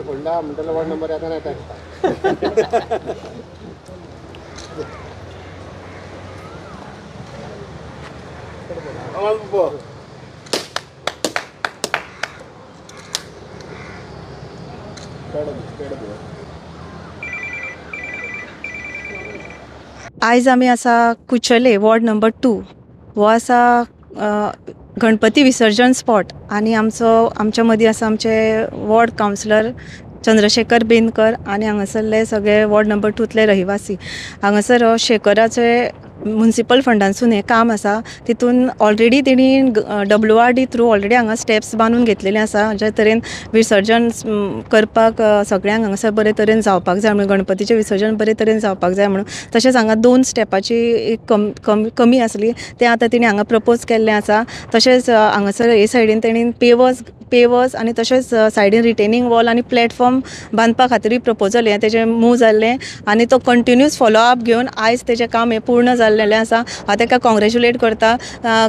फोडला म्हणटलो ward number येता येता आयज आमी आसा कुचले वॉर्ड नंबर 2 हो आसा गणपती विसर्जन स्पॉट आनी आमच्या मदीं आसा आमचे वॉर्ड कावन्सिलर चंद्रशेखर बेनकर आनी हांगासरले सगळे वॉर्ड नंबर 2तले रहिवासी. हांगासर शेखराचे म्युनिसिपल फंडांसून हें काम आसा तितून ऑलरेडी तेणी WRD थ्रू ऑलरेडी हांगा स्टेप्स बांदून घेतलेले आसा ज्या तरेन विसर्जन करपाक सगळ्यांक हांगासर बरे तरेन जावपाक जाय म्हणून गणपतीचें विसर्जन बरे तरेन जावपाक जाय म्हणून. तशेंच हांगा 2 स्टेपाची एक कमी आसली ते आतां तेणी हांगा प्रपोज केल्लें आसा. तशेंच हांगासर हे सायडीन तेणीन पेवर्स आनी तशेंच सायडीन रिटेनिंग वॉल आनी प्लॅटफॉर्म बांदपा खातीर प्रपोजल हें तेजें मूव जाल्लें आनी तो कंटिन्यूस फॉलोअप घेवन आयज तेजें काम हें पूर्ण जाल्लें आसा. हांव ताका कॉंग्रेच्युलेट करता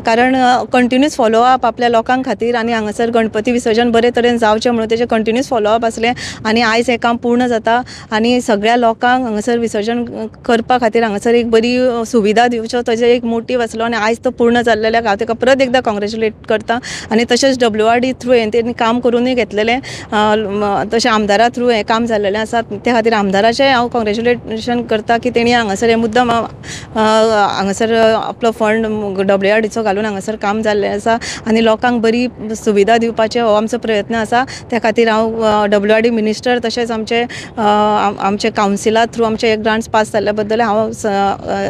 कारण कंटिन्यूस फॉलोअप आपल्या लोकांक खातीर आनी हांगासर गणपती विसर्जन बरे तरेन जावचें म्हणून तेजें कंटिन्यूस फॉलोअप आसलें आनी आयज हें काम पूर्ण जाता आनी सगळ्या लोकांक हांगासर विसर्जन करपा खातीर हांगासर एक बरी सुविधा दिवच्यो ताजें एक मोटीव आसलो आनी आयज तो पूर्ण जाल्ल्याक हांव ताका परत एकदां कॉंग्रेच्युलेट करता. आनी तशेंच WRD थ्रू तेणी काम करूनय घेतलेलें तशें आमदारा थ्रू हें काम जाल्लेलें आसा त्या खातीर आमदाराचें हांव कॉंग्रेच्युलेशन करता की तेणी हांगासर हें मुद्दम हांगासर आपलो फंड WRDचो घालून हांगासर काम जाल्लें आसा आनी लोकांक बरी सुविधा दिवपाचें हो आमचो प्रयत्न आसा. त्या खातीर हांव WRD मिनिस्टर तशेंच आमचे कावन्सिला थ्रू आमचे ग्रांट्स पास जाल्ल्या बद्दल हांव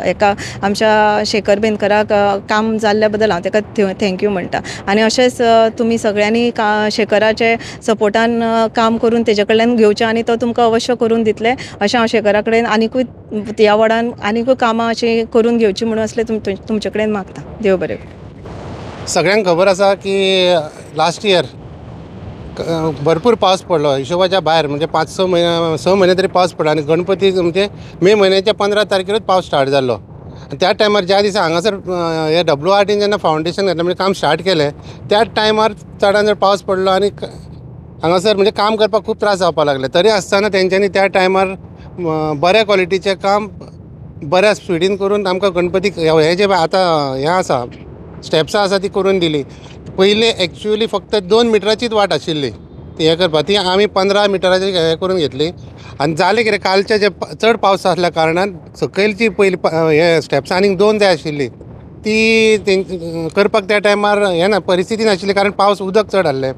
एका आमच्या शेखर बेनकराक काम जाल्ल्या बद्दल हांव ताका थँक्यू म्हणटा. आनी अशेंच तुमी सगळ्यांनी शेखराचे सपोर्टान काम करून तेजे कडल्यान घेवचें आनी तो तुमकां अवश्य करून दितले अशें हांव शेखरा कडेन आनीकूय ह्या वॉर्डान आनीकूय कामां अशीं करून घेवची म्हणून असलें तुमचे कडेन मागता. देव बरें. सगळ्यांक खबर आसा की लास्ट इयर भरपूर पावस पडलो हिशोबाच्या भायर म्हणजे 5-6 म्हयने तरी पावस पडलो आनी गणपती म्हणजे मे म्हयन्याच्या 15 तारखेरूच पावस स्टार्ट जाल्लो. त्या टायमार ज्या दिसा हांगासर हे WRDन जेन्ना फावंडेशन घातलें म्हणजे काम स्टार्ट केलें त्याच टायमार चडान चड पावस पडलो आनी हांगासर म्हणजे काम करपाक खूब त्रास जावपाक लागले. तरी आसतना तेंच्यांनी त्या टायमार बऱ्या क्वॉलिटीचें काम बऱ्या स्पिडीन करून आमकां गणपतीक हे जे आतां हें आसा स्टेप्सां आसा ती करून दिली. पयलीं एक्चुअली फक्त 2 मिटराचीच वाट आशिल्ली ती हें करपाक ती आमी 15 मिटराची हें करून घेतली आनी जालें कितें कालचे जे चड पावस आसल्या कारणान सकयलची पयली हे स्टेप्सां आनीक 2 जाय आशिल्ली ती करपाक त्या टायमार हें ना परिस्थिती नाशिल्ली कारण पावस उदक चड आहलें.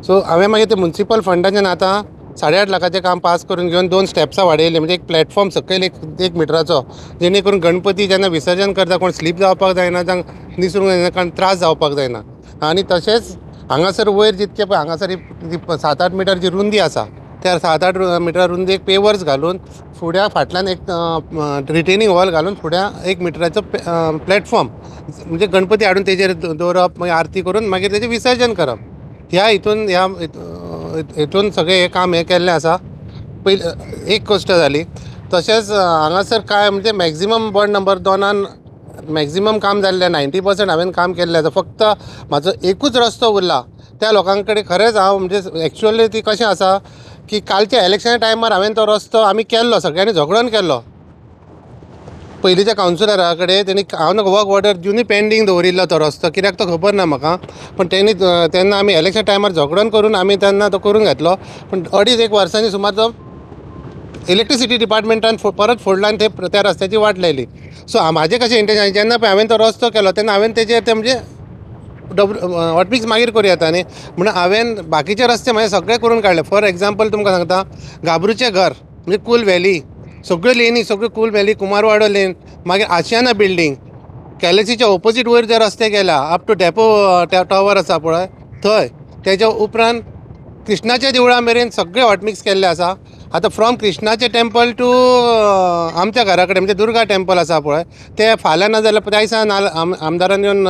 सो हांवें मागीर ते म्युनिसिपल फंडाच्यान आतां 8.5 लाखाचें काम पास करून घेवन 2 स्टेप्सां वाडयले म्हणजे एक प्लॅटफॉर्म सकयल एक मिटराचो जेणे करून गणपती जेन्ना विसर्जन करता कोण स्लीप जावपाक जायना जावं निसरूंक जायना कारण त्रास जावपाक जायना. आनी तशेंच हांगासर वयर जितके पळय हांगासर 7-8 मिटर जी रुंदी आसा त्या 7-8 मिटर रुंदीक पेवर्स घालून फुड्या फाटल्यान एक रिटेनिंग वॉल घालून फुड्या 1 मिटराचो प्लॅटफॉर्म म्हणजे गणपती हाडून तेजेर दवरप मागीर आरती करून मागीर तेजें विसर्जन करप ह्या हितून सगळें हें काम हें केल्लें आसा. पयली एक गोश्ट जाली. तशेंच हांगासर काय म्हणजे मॅक्झिमम वॉर्ड नंबर 2 मॅक्झिमम काम जाल्लें 90% हांवें काम केल्लें आसा. फक्त म्हाजो एकूच रस्तो उरला त्या लोकां कडेन खरेंच हांव म्हणजे एक्चुअली ती कशें आसा की कालच्या इलेक्शना टायमार हांवें तो रस्तो आमी केल्लो, सगळ्यांनी झगडून केल्लो. पयलींच्या कावन्सिलरा कडेन तेणी हांव वर्क ऑर्डर दिवनूय पेंडींग दवरिल्लो तो रस्तो, कित्याक तो खबर ना म्हाका. पण तेणी तेन्ना आमी इलेक्शन टायमार झगडून करून आमी तेन्ना तो करून घेतलो. पण 2.5 वर्सांनी सुमार तो इलेक्ट्रिसिटी डिपार्टमेंटान परत फोडला आनी त्या रस्त्याची वाट लायली. सो म्हाजें कशें इंटेंशन, जेन्ना पळय हांवें तो रस्तो केलो तेन्ना हांवें तेजेर ते म्हणजे हॉटमिक्स मागीर करूं येता न्ही म्हणून हांवें बाकीचे रस्ते म्हाजे सगळे करून काडले. फॉर एग्जाम्पल तुमकां सांगता, गाबरूचें घर म्हणजे कूल व्हॅली, सगळ्यो लेनी सगळ्यो कूल व्हॅली, कुमारवाडो लेन, मागीर आशियाना बिल्डींग, कॅलेसीच्या ऑपोजीट वयर जे रस्ते गेल्या अप टू डेपो टॉवर आसा पळय थंय. तेच्या उपरांत कृष्णाच्या देवळा मेरेन सगळे हॉटमिक्स केल्ले आसा. आतां फ्रॉम कृष्णाचें टेंपल टू आमच्या घरा कडेन म्हणजे दुर्गा टेंपल आसा पळय, ते फाल्यां ना जाल्यार त्या दिसा आमदारान येवन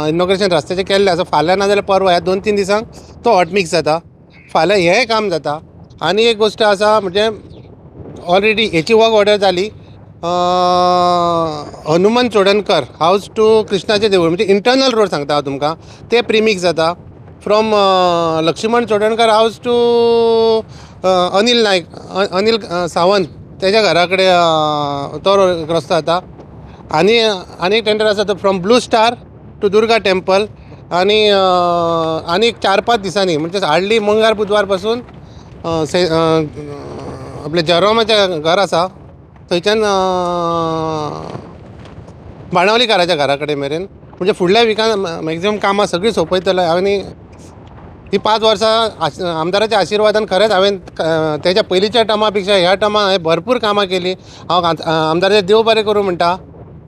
इनॉग्रेशन रस्त्याचें केल्लें आसा. फाल्यां ना जाल्यार परवा ह्या 2-3 दिसांक तो हॉटमिक्स जाता. फाल्यां हेंय काम जाता. आनी एक गोश्ट आसा म्हणजे ऑलरेडी हेची वर्क ऑर्डर जाली. हनुमंत चोडणकर हावज टू कृष्णाचें देवूळ म्हणजे इंटरनल रोड सांगता हांव तुमकां, ते प्रिमिक्स जाता. From Laxman Chodankar house to Anil Naik, Anil Sawant तेज्या घरा कडेन तो रस्तो जाता. आनी एक टेंडर आसा तो from Blue Star to Durga temple. आनी 4-5 दिसांनी म्हणजे हार्डली मंगळार बुधवार पासून आपले जरोमाचें घर आसा थंयच्यान बाणावलीकाराच्या घरा कडेन मेरेन म्हणजे फुडल्या विकान मॅक्झिमम कामां सगळीं सोंपयतले. हांवें ही 5 वर्सां आमदाराच्या आशिर्वादान खरेंच हांवें तेच्या पयलींच्या टर्मा पेक्षा ह्या टर्मा हांवें भरपूर कामां केलीं. हांव आमदाराचें देव बरें करूं म्हणटा.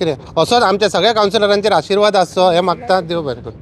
कितें असोच आमच्या सगळ्या कावन्सिलरांचेर आशिर्वाद आसचो हें मागता. देव बरें करूं.